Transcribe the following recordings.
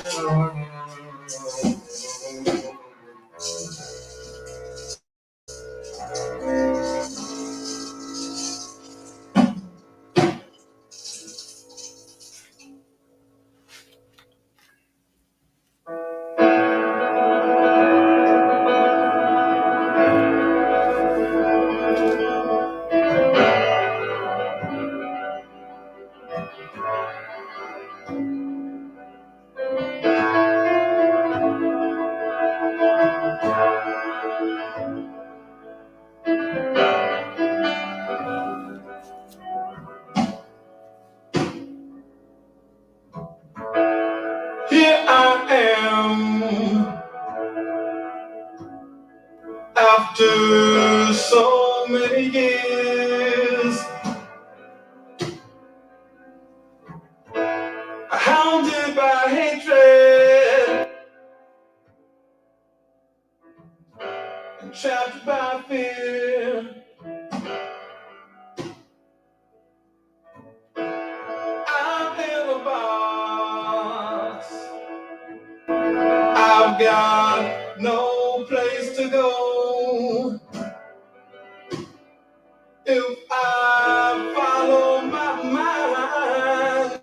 Here I am after so many years, hounded by hatred and trapped by fear. I'm in a box. I've got no place to go. If I follow my mind,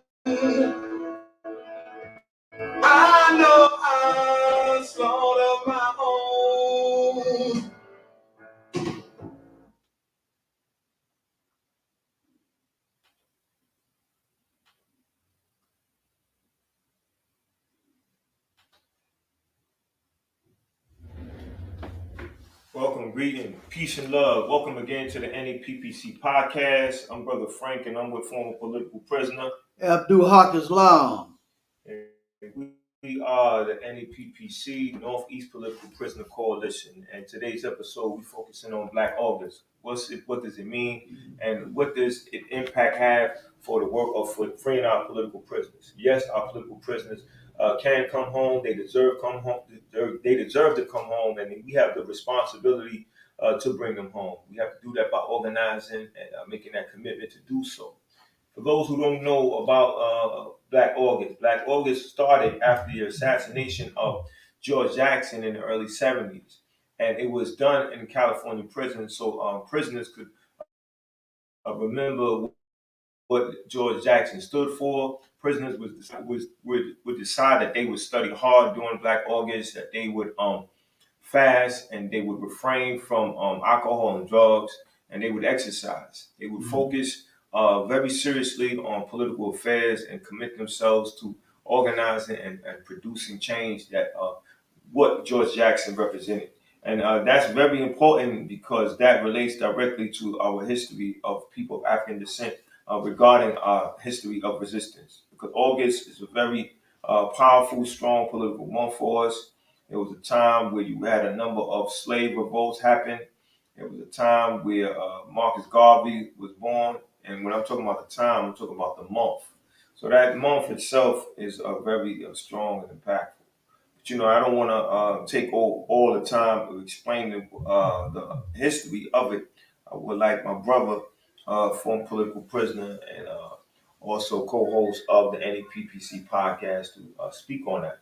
I know I'll slaughter my own. Welcome, greeting, peace and love. Welcome again to the NAPPC podcast. I'm Brother Frank, and I'm with former political prisoner Abdul Haq Islam. And we are the NAPPC, Northeast Political Prisoner Coalition. And today's episode, we're focusing on Black August. What does it mean? And what does it impact have for the work of freeing our political prisoners? Yes, our political prisoners can come home. They deserve to come home. They deserve to come home, and we have the responsibility to bring them home. We have to do that by organizing and making that commitment to do so. For those who don't know about Black August started after the assassination of George Jackson in the early 70s. And it was done in California prison so prisoners could remember what George Jackson stood for. Prisoners would decide that they would study hard during Black August, that they would fast, and they would refrain from alcohol and drugs, and they would exercise. They would focus very seriously on political affairs and commit themselves to organizing and producing change that what George Jackson represented. And that's very important because that relates directly to our history of people of African descent regarding our history of resistance. Because August is a very powerful, strong political month for us. It was a time where you had a number of slave revolts happen. It was a time where Marcus Garvey was born. And when I'm talking about the time, I'm talking about the month. So that month itself is very strong and impactful. But I don't want to take all the time to explain the history of it. I would like my brother, former political prisoner and also co-host of the NAPPC podcast, to speak on that.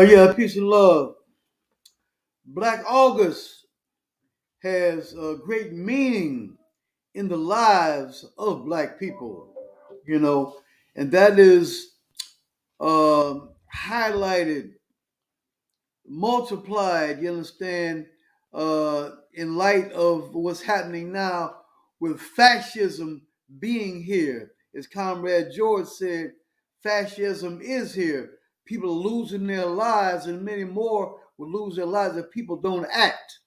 Yeah, peace and love. Black August has a great meaning in the lives of Black people, and that is highlighted, multiplied, you understand, in light of what's happening now with fascism being here. As Comrade George said, fascism is here. People are losing their lives, and many more will lose their lives if people don't act.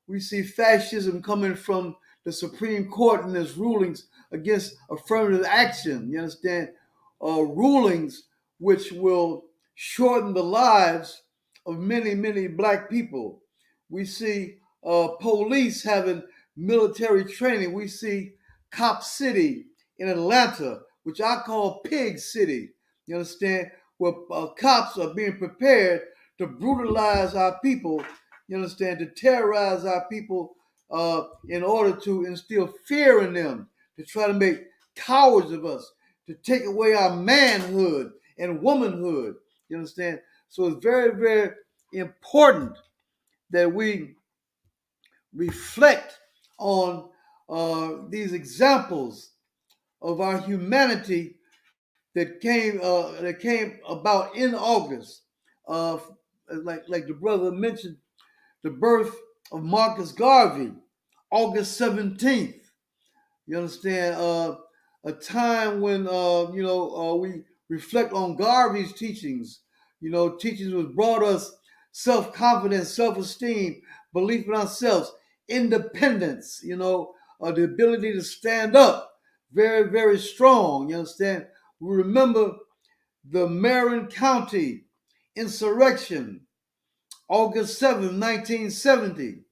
We see fascism coming from the Supreme Court and its rulings against affirmative action. You understand? Rulings which will shorten the lives of many, many Black people. We see police having military training. We see Cop City in Atlanta, which I call Pig City. You understand? Where cops are being prepared to brutalize our people, you understand, to terrorize our people in order to instill fear in them, to try to make cowards of us, to take away our manhood and womanhood. You understand? So it's very, very important that we reflect on these examples of our humanity that came about in August. Like the brother mentioned, the birth of Marcus Garvey, August 17th. You understand? A time when we reflect on Garvey's teachings. Teachings which brought us self-confidence, self-esteem, belief in ourselves, independence. The ability to stand up, very, very strong. You understand? We remember the Marion County insurrection, August 7th, 1970.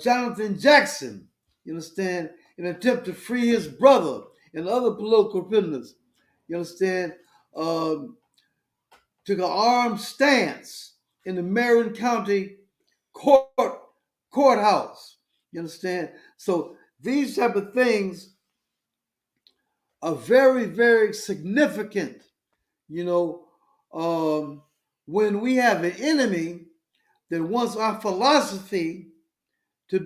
Jonathan Jackson, you understand, in an attempt to free his brother and other political prisoners, you understand, took an armed stance in the Marion County courthouse. You understand? So these type of things are very, very significant. When we have an enemy that wants our philosophy to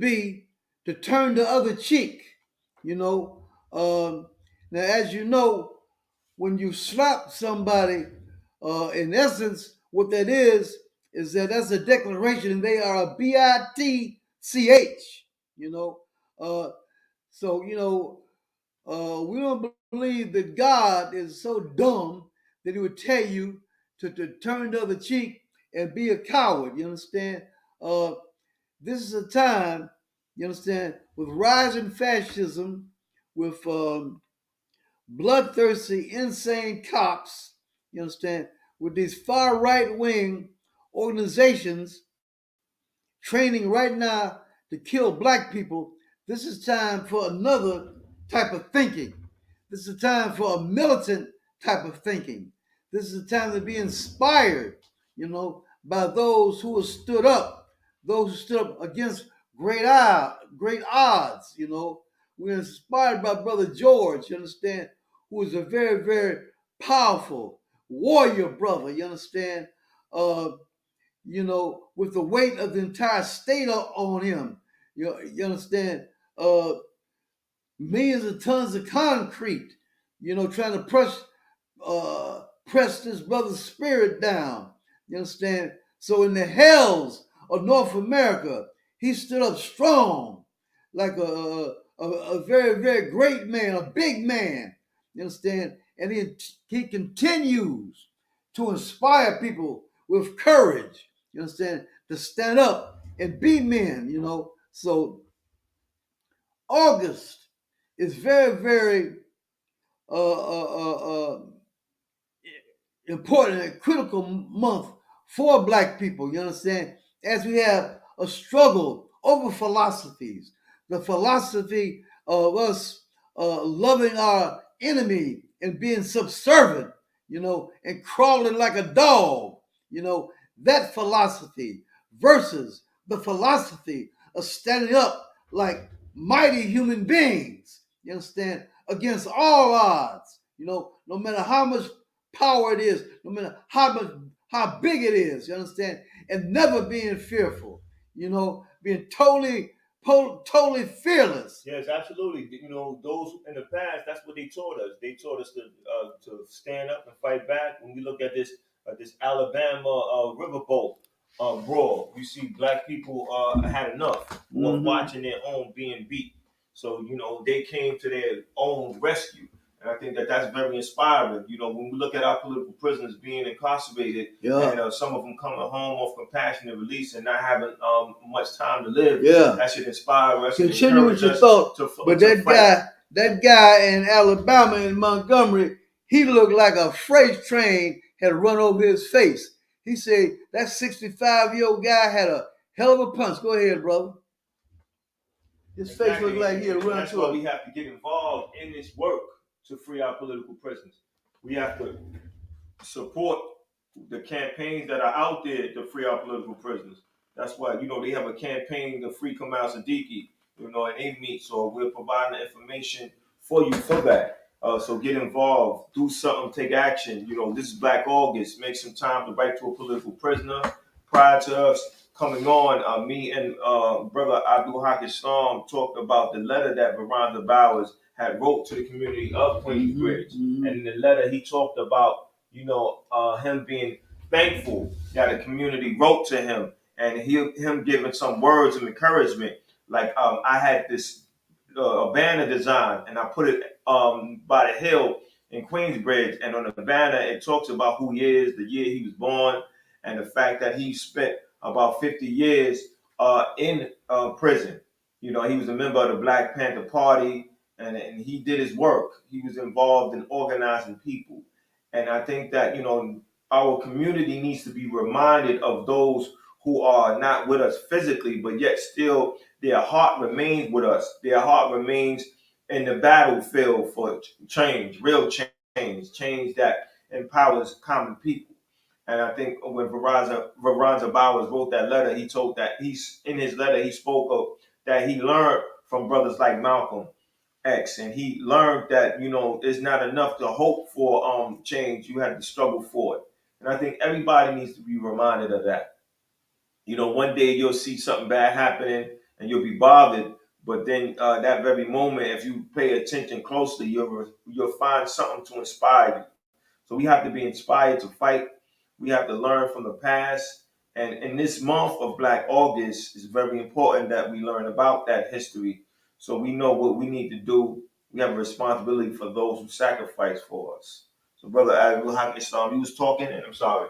turn the other cheek. Now, as you know, when you slap somebody, in essence, what that is that's a declaration they are a bitch. So we don't believe that God is so dumb that he would tell you to turn the other cheek and be a coward. You understand? This is a time, you understand, with rising fascism, with bloodthirsty, insane cops, you understand, with these far right wing organizations training right now to kill black people. This is time for another type of thinking. This is a time for a militant type of thinking. This is a time to be inspired, by those who have stood up, against great odds. We're inspired by Brother George, you understand, who is a very, very powerful warrior brother, you understand, with the weight of the entire state on him. You understand? Millions of tons of concrete, trying to press this brother's spirit down. You understand? So in the hells of North America, he stood up strong, like a very, very great man, a big man. You understand? And he continues to inspire people with courage. You understand? To stand up and be men. So August is very, very important and critical month for black people. You understand? As we have a struggle over philosophies, the philosophy of us loving our enemy and being subservient, and crawling like a dog, that philosophy versus the philosophy of standing up like mighty human beings, you understand, against all odds, no matter how much power it is, no matter how big it is, you understand, and never being fearful, being totally fearless. Yes, absolutely. Those in the past, that's what they taught us. They taught us to stand up and fight back. When we look at this Alabama riverboat brawl, you see black people had enough of watching their own being beat. So they came to their own rescue. And I think that's very inspiring. When we look at our political prisoners being incarcerated, and some of them coming home off compassionate release and not having much time to live, that should inspire us. Continue with your thought. But that guy in Alabama, in Montgomery, he looked like a freight train had run over his face. He said that 65-year-old guy had a hell of a punch. Go ahead, brother. His face looked like he had run. That's why we have to get involved in this work to free our political prisoners. We have to support the campaigns that are out there to free our political prisoners. That's why, they have a campaign to free Kamal Siddiqui, and they meet. So we're providing the information for you for that. So get involved, do something, take action. This is Black August. Make some time to write to a political prisoner. Prior to us coming on, me and brother Abdul Haq Islam talked about the letter that Veranda Bowers had wrote to the community of Queensbridge. And in the letter, he talked about, him being thankful that a community wrote to him, and him giving some words of encouragement. Like, I had this a banner design, and I put it by the hill in Queensbridge, and on the banner it talks about who he is, the year he was born, and the fact that he spent about 50 years in prison. He was a member of the Black Panther Party, and he did his work. He was involved in organizing people, and I think that our community needs to be reminded of those who are not with us physically, but yet still their heart remains with us. Their heart remains in the battlefield for change, real change that empowers common people. And I think when Veranda Bowers wrote that letter, he told that in his letter he spoke of that he learned from brothers like Malcolm X, and he learned that it's not enough to hope for change. You have to struggle for it, and I think everybody needs to be reminded of that. One day you'll see something bad happening and you'll be bothered, but then that very moment, if you pay attention closely, you'll find something to inspire you. So we have to be inspired to fight. We have to learn from the past. And in this month of Black August, it's very important that we learn about that history so we know what we need to do. We have a responsibility for those who sacrifice for us. So, Brother Abdul Haq Islam, you was talking, and I'm sorry.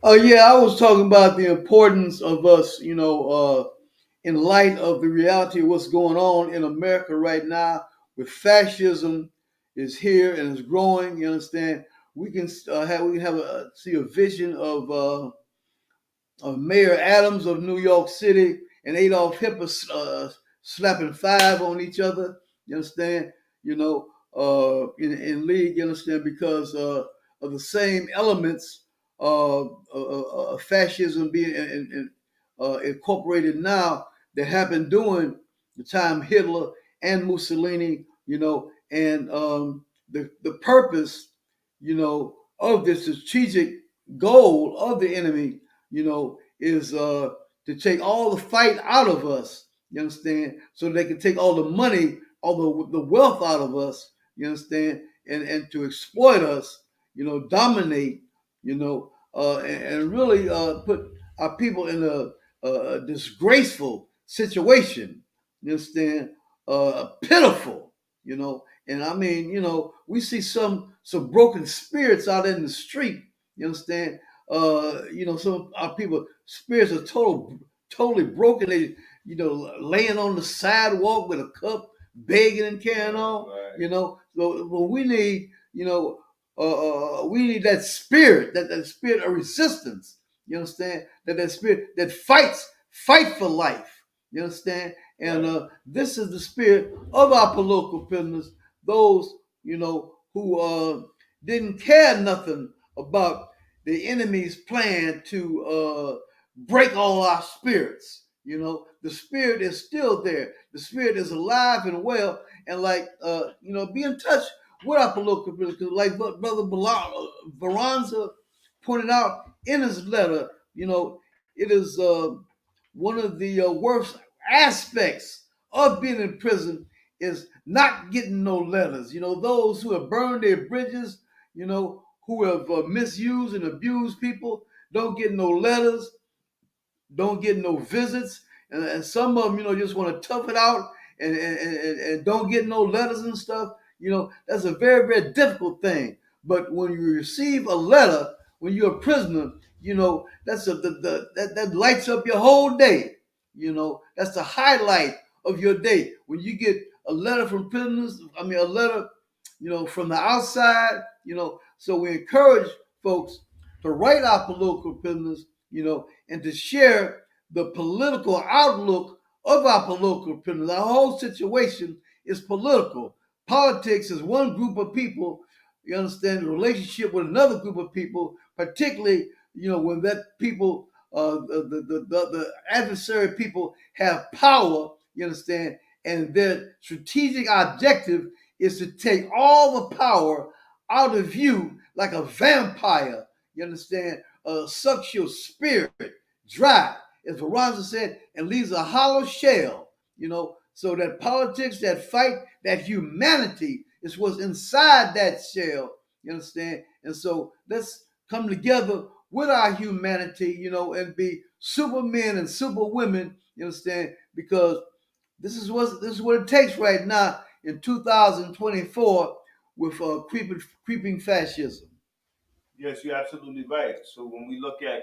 Oh yeah, I was talking about the importance of us, in light of the reality of what's going on in America right now, with fascism is here and is growing. You understand? We can see a vision of Mayor Adams of New York City and Adolf Hitler slapping five on each other. You understand? In league. You understand? Because of the same elements of fascism being incorporated now that happened during the time Hitler and Mussolini. And the purpose, of the strategic goal of the enemy, is to take all the fight out of us. You understand? So they can take all the money, all the wealth out of us. You understand? And to exploit us. Dominate. And really put our people in a disgraceful situation. You understand? Pitiful. And I mean, we see some broken spirits out in the street. You understand? Some of our people spirits are totally broken. They, laying on the sidewalk with a cup, begging and carrying on. Right. So what we need, we need that spirit, that spirit of resistance. You understand? That spirit that fight for life. You understand? And this is the spirit of our political prisoners, those, who didn't care nothing about the enemy's plan to break all our spirits. The spirit is still there. The spirit is alive and well, and be in touch with our political prisoners. Like Brother Baranza pointed out in his letter, it is one of the worst aspects of being in prison is not getting no letters. Those who have burned their bridges, who have misused and abused people, don't get no letters, don't get no visits, and some of them, just want to tough it out and don't get no letters and stuff. That's a very, very difficult thing. But when you receive a letter, when you're a prisoner, that lights up your whole day. That's the highlight of your day when you get a letter from prisoners. I mean, a letter, from the outside. So we encourage folks to write our political prisoners, and to share the political outlook of our political prisoners. Our whole situation is political. Politics is one group of people. You understand the relationship with another group of people, particularly when that people, the adversary people have power. You understand, and their strategic objective is to take all the power out of you like a vampire. You understand? Sucks your spirit dry, as Veronza said, and leaves a hollow shell. So that politics, that fight, that humanity is what's inside that shell. You understand? And so let's come together with our humanity, and be supermen and superwomen. You understand? Because this is what it takes right now in 2024 with creeping fascism. Yes, you're absolutely right. So when we look at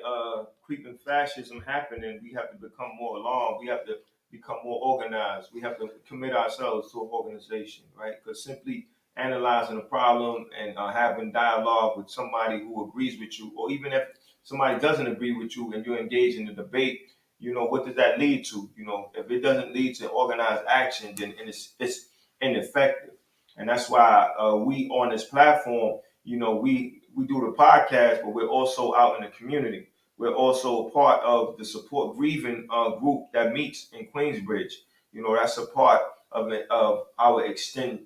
creeping fascism happening, we have to become more alarmed. We have to become more organized. We have to commit ourselves to an organization, right? Because simply analyzing a problem and having dialogue with somebody who agrees with you, or even if somebody doesn't agree with you and you're engaged in the debate, what does that lead to? If it doesn't lead to organized action, then it's ineffective. And that's why we on this platform, we do the podcast, but we're also out in the community. We're also a part of the support grieving group that meets in Queensbridge. That's a part of our extended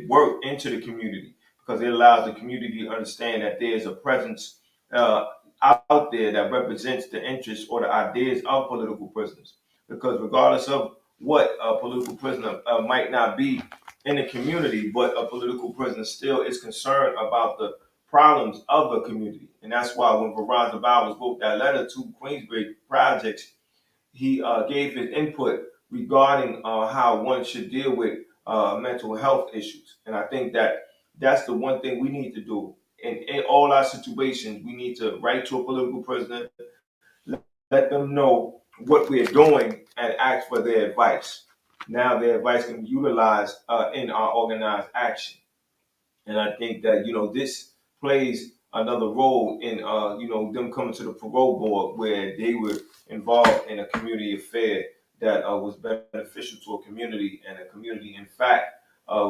work into the community, because it allows the community to understand that there's a presence uh, out there that represents the interests or the ideas of political prisoners. Because regardless of what a political prisoner might not be in the community, but a political prisoner still is concerned about the problems of a community. And that's why when Veronza Bowers wrote that letter to Queensbridge Projects, he gave his input regarding how one should deal with mental health issues. And I think that that's the one thing we need to do. In all our situations, we need to write to a political prisoner, let them know what we're doing, and ask for their advice. Now their advice can be utilized in our organized action. And I think that this plays another role in them coming to the parole board, where they were involved in a community affair that was beneficial to a community, and a community in fact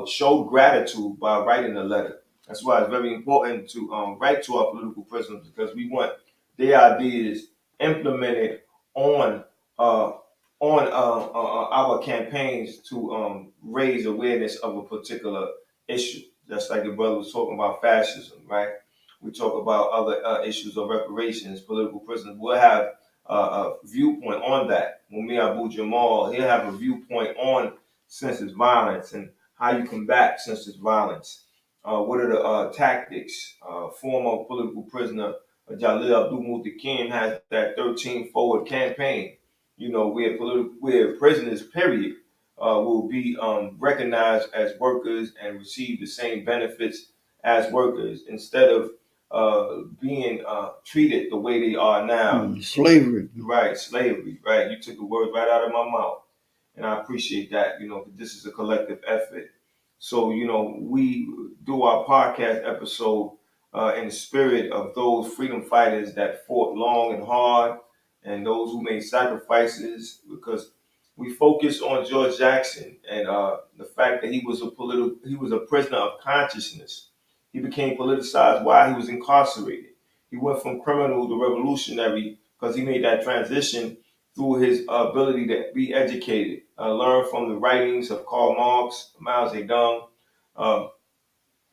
showed gratitude by writing a letter. That's why it's very important to write to our political prisoners, because we want their ideas implemented on uh, our campaigns to raise awareness of a particular issue. Just like the brother was talking about fascism, right? We talk about other issues of reparations, political prisoners. We'll have a viewpoint on that. Mumia Abu Jamal, he'll have a viewpoint on senseless violence and how you combat senseless violence. What are the tactics? Former political prisoner Jalil Abdul Mutakim has that 13 Forward campaign, where prisoners, period, will be recognized as workers and receive the same benefits as workers, instead of being treated the way they are now. Slavery. Right, slavery, right. You took the words right out of my mouth. And I appreciate that. This is a collective effort. So, we do our podcast episode in the spirit of those freedom fighters that fought long and hard, and those who made sacrifices, because we focus on George Jackson and the fact that he was a prisoner of consciousness. He became politicized while he was incarcerated. He went from criminal to revolutionary because he made that transition through his ability to be educated, learn from the writings of Karl Marx, Mao Zedong, uh,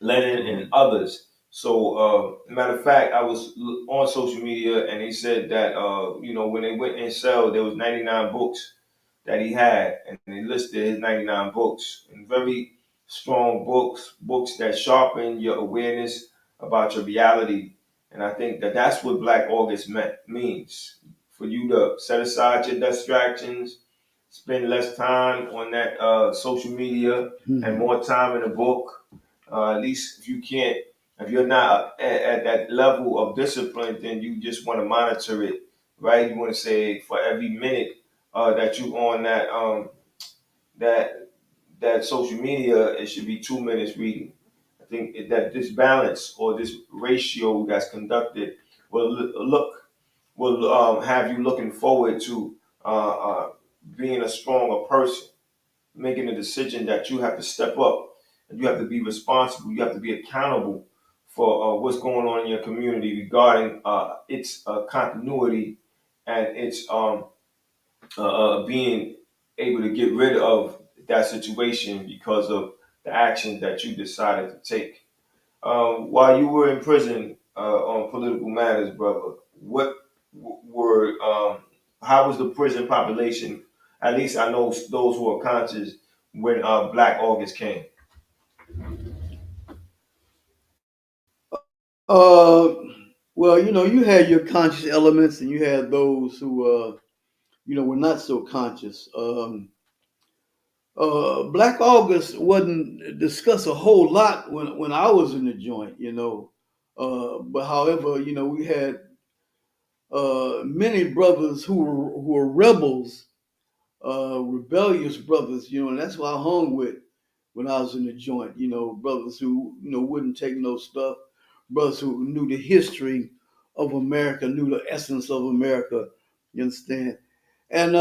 Lenin, and others. So, matter of fact, I was on social media and they said that when they went in cell, there was 99 books that he had, and they listed his 99 books, and very strong books that sharpen your awareness about your reality. And I think that that's what Black August means, for you to set aside your distractions, spend less time on that social media, and more time in a book. At least if you're not at that level of discipline, then you just want to monitor it, right? You want to say for every minute that you on that that social media, it should be 2 minutes reading. I think that this balance, or this ratio that's conducted, will have you looking forward to uh, uh, being a stronger person, making a decision that you have to step up and you have to be responsible. You have to be accountable for what's going on in your community regarding its continuity and its being able to get rid of that situation because of the actions that you decided to take. While you were in prison on political matters, brother, what were how was the prison population? At least I know those who are conscious when Black August came. Uh, well, you had your conscious elements, and you had those who, were not so conscious. Black August wasn't discussed a whole lot when I was in the joint. But however, we had many brothers who were rebels, rebellious brothers, and that's what I hung with when I was in the joint. Brothers who wouldn't take no stuff, brothers who knew the history of America, knew the essence of America. You understand? And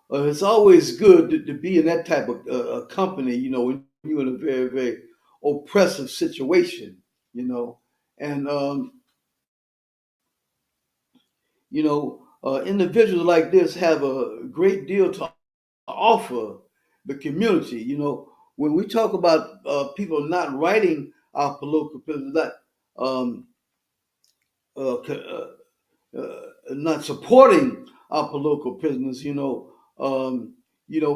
it's always good to be in that type of company. When you're in a very very oppressive situation. And individuals like this have a great deal to offer the community. When we talk about people not writing our political prisoners, um, not supporting our political prisoners,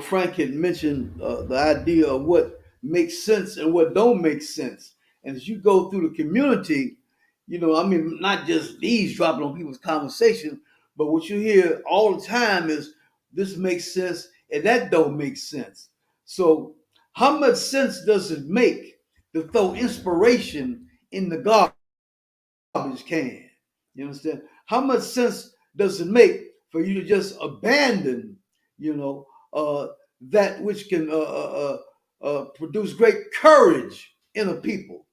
Frank had mentioned the idea of what makes sense and what don't make sense. And as you go through the community, not just eavesdropping on people's conversation, but what you hear all the time is this makes sense and that don't make sense. So how much sense does it make to throw inspiration in the garbage can? You understand? How much sense does it make for you to just abandon, that which can produce great courage in a people?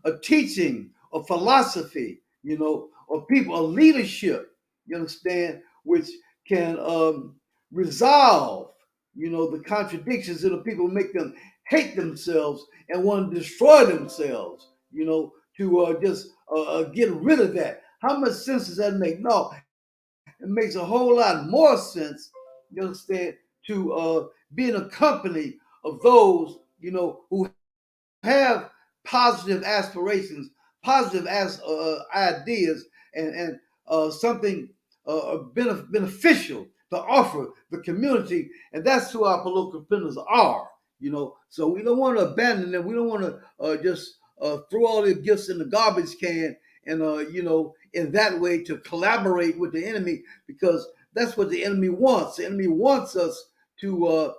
A teaching, a philosophy, a people, a leadership. You understand, which can resolve, the contradictions in the people, make them hate themselves and want to destroy themselves. To just get rid of that. How much sense does that make? No, it makes a whole lot more sense, you understand, to be in a company of those, who have positive aspirations, positive ideas, and something beneficial to offer the community, and that's who our political prisoners are. So we don't want to abandon them. We don't want to just throw all their gifts in the garbage can, and in that way to collaborate with the enemy, because that's what the enemy wants. The enemy wants us to uh,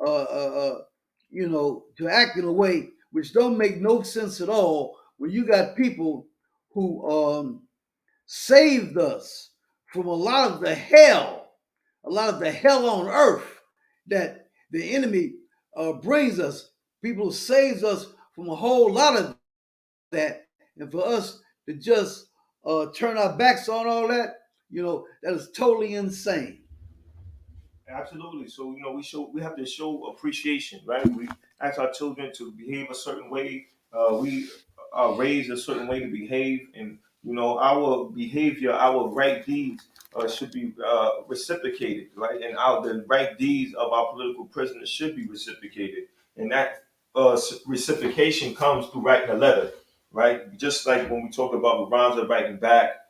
uh, to act in a way which don't make no sense at all, when you got people who saved us from a lot of the hell on earth that the enemy brings us. People who saves us from a whole lot of that, and for us to just turn our backs on all that, that is totally insane. Absolutely. So we have to show appreciation, right? We ask our children to behave a certain way. We are raised a certain way to behave, and our behavior, our right deeds should be reciprocated, right? And the right deeds of our political prisoners should be reciprocated, and that reciprocation comes through writing a letter, right? Just like when we talk about Ronza writing back,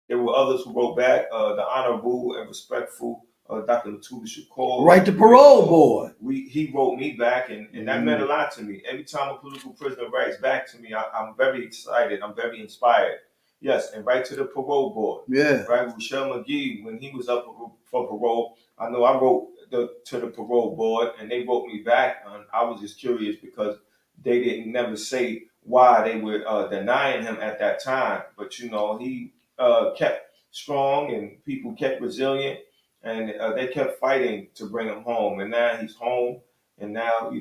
there were others who wrote back. The honorable and respectful Dr. Latuda Shakur. Right to parole board. He wrote me back, and that meant a lot to me. Every time a political prisoner writes back to me, I'm very excited. I'm very inspired. Yes, and right to the parole board. Yeah. Right, Rochelle McGee, when he was up for parole, I know I wrote to the parole board, and they wrote me back. And I was just curious because they didn't never say why they were denying him at that time. But he kept strong, and people kept resilient, and they kept fighting to bring him home. And now he's home, and now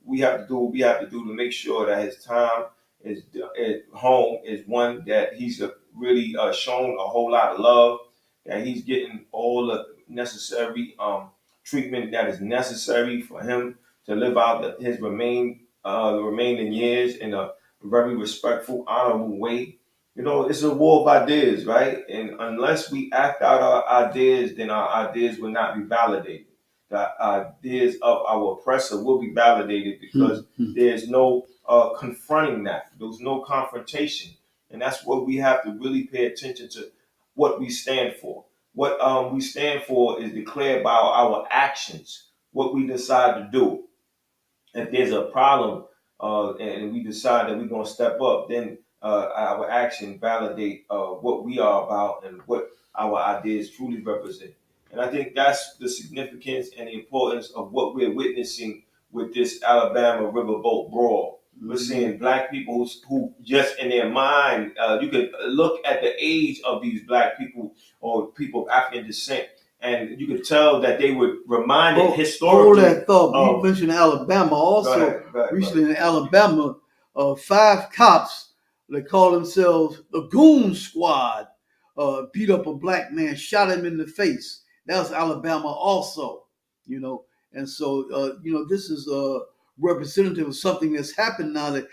we have to do what we have to do to make sure that his time is at home is one that he's really shown a whole lot of love, that he's getting all the necessary treatment that is necessary for him to live out his remaining years in a very respectful, honorable way. It's a war of ideas, right? And unless we act out our ideas, then our ideas will not be validated. the ideas of our oppressor will be validated because there's no confronting that. There's no confrontation. And that's what we have to really pay attention to, what we stand for. What we stand for is declared by our actions, what we decide to do. If there's a problem and we decide that we're going to step up, then our action validate what we are about and what our ideas truly represent. And I think that's the significance and the importance of what we're witnessing with this Alabama riverboat brawl. We're seeing black people who just in their mind, you could look at the age of these black people or people of African descent, and you could tell that they were reminded historically. Hold that thought. You mentioned Alabama. Also, recently in Alabama, 5 cops, they call themselves the Goon Squad, beat up a black man, shot him in the face. That was Alabama also, you know. And so, you know, this is representative of something that's happened now, that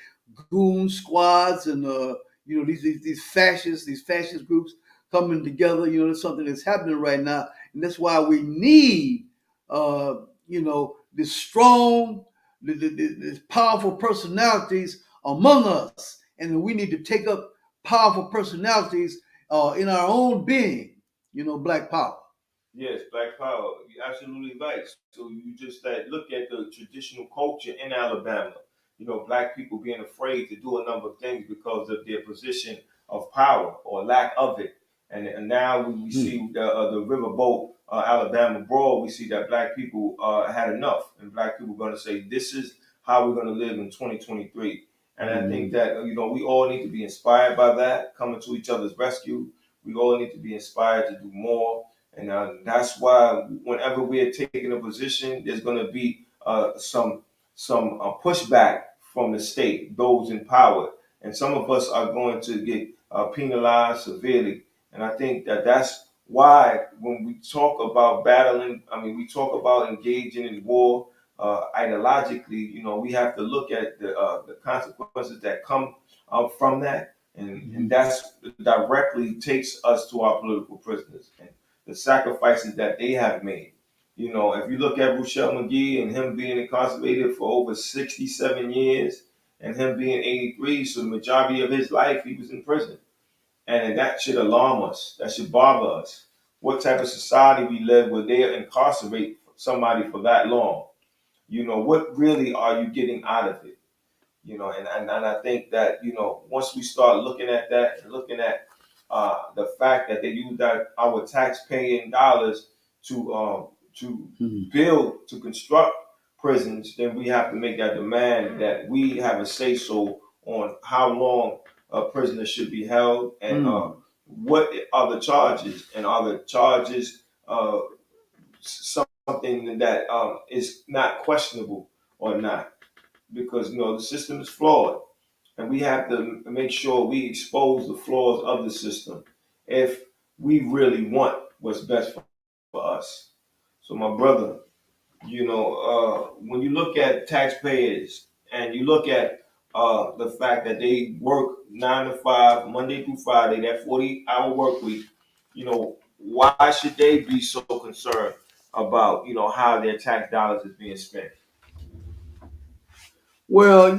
goon squads and, you know, these fascist groups coming together. You know, there's something that's happening right now. And that's why we need, you know, this strong, this powerful personalities among us. And we need to take up powerful personalities in our own being, you know, Black Power. Yes, Black Power. You're absolutely right. So you just look at the traditional culture in Alabama. You know, black people being afraid to do a number of things because of their position of power or lack of it. And now we see the riverboat Alabama brawl. We see that black people had enough, and black people are going to say, "This is how we're going to live in 2023." And I think that we all need to be inspired by that, coming to each other's rescue. We all need to be inspired to do more. And that's why whenever we are taking a position, there's going to be some pushback from the state, those in power, and some of us are going to get penalized severely. And I think that that's why when we talk about battling, I mean, we talk about engaging in war ideologically. You know, we have to look at the consequences that come from that, and that's directly takes us to our political prisoners and the sacrifices that they have made. You know, if you look at Ruchell Magee and him being incarcerated for over 67 years and him being 83, so the majority of his life he was in prison. And that should alarm us. That should bother us. What type of society we live where they incarcerate somebody for that long? You know, what really are you getting out of it? You know, and I think that, you know, once we start looking at that and looking at the fact that they use our tax-paying dollars to build, to construct prisons, then we have to make that demand that we have a say-so on how long a prisoner should be held and what are the charges, and are the charges something that is not questionable or not, because you know the system is flawed. And we have to make sure we expose the flaws of the system if we really want what's best for us. So, my brother, you know, when you look at taxpayers and you look at the fact that they work 9 to 5, Monday through Friday, that 40-hour work week, you know, why should they be so concerned about, you know, how their tax dollars is being spent? Well,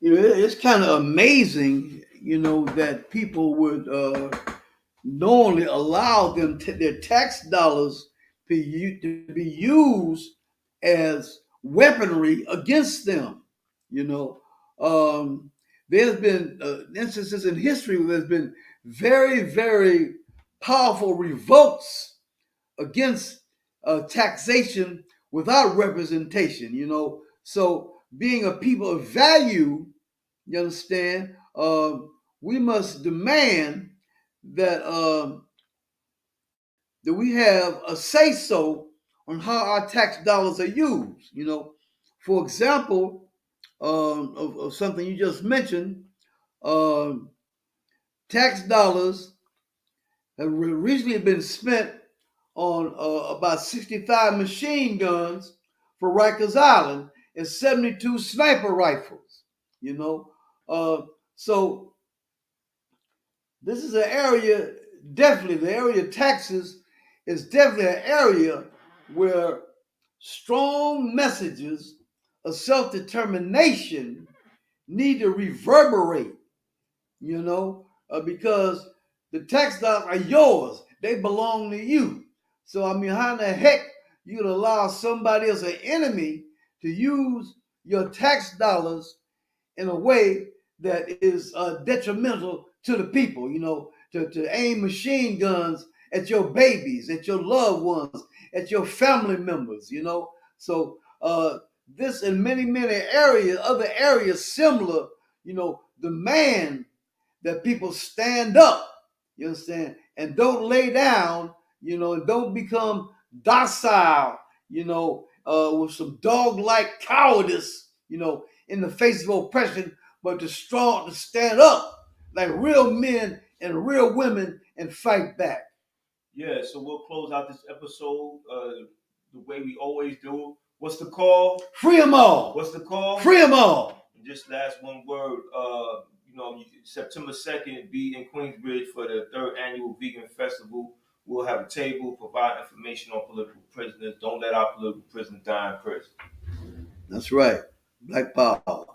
it's kind of amazing, you know, that people would knowingly allow their tax dollars to be used as weaponry against them. You know, there's been instances in history where there's been very, very powerful revolts against taxation without representation. You know, so being a people of value, you understand, we must demand that that we have a say so on how our tax dollars are used. You know, for example, of something you just mentioned, um, tax dollars have recently been spent on about 65 machine guns for Rikers Island and 72 sniper rifles. You know, so this is an area, definitely the area of taxes is definitely an area where strong messages of self-determination need to reverberate, because the tax dollars are yours. They belong to you. So, I mean, how in the heck you'd allow somebody else, an enemy, to use your tax dollars in a way that is detrimental to the people, to aim machine guns at your babies, at your loved ones, at your family members. So this and many, many areas, other areas similar, demand that people stand up, you understand, and don't lay down, and don't become docile, with some dog-like cowardice, in the face of oppression, but to stand up like real men and real women and fight back. Yeah, so we'll close out this episode the way we always do. What's the call? Free them all. What's the call? Free them all. And just last one word. September 2nd, be in Queensbridge for the 3rd annual Vegan Festival. We'll have a table, provide information on political prisoners. Don't let our political prisoners die in prison. That's right. Black power.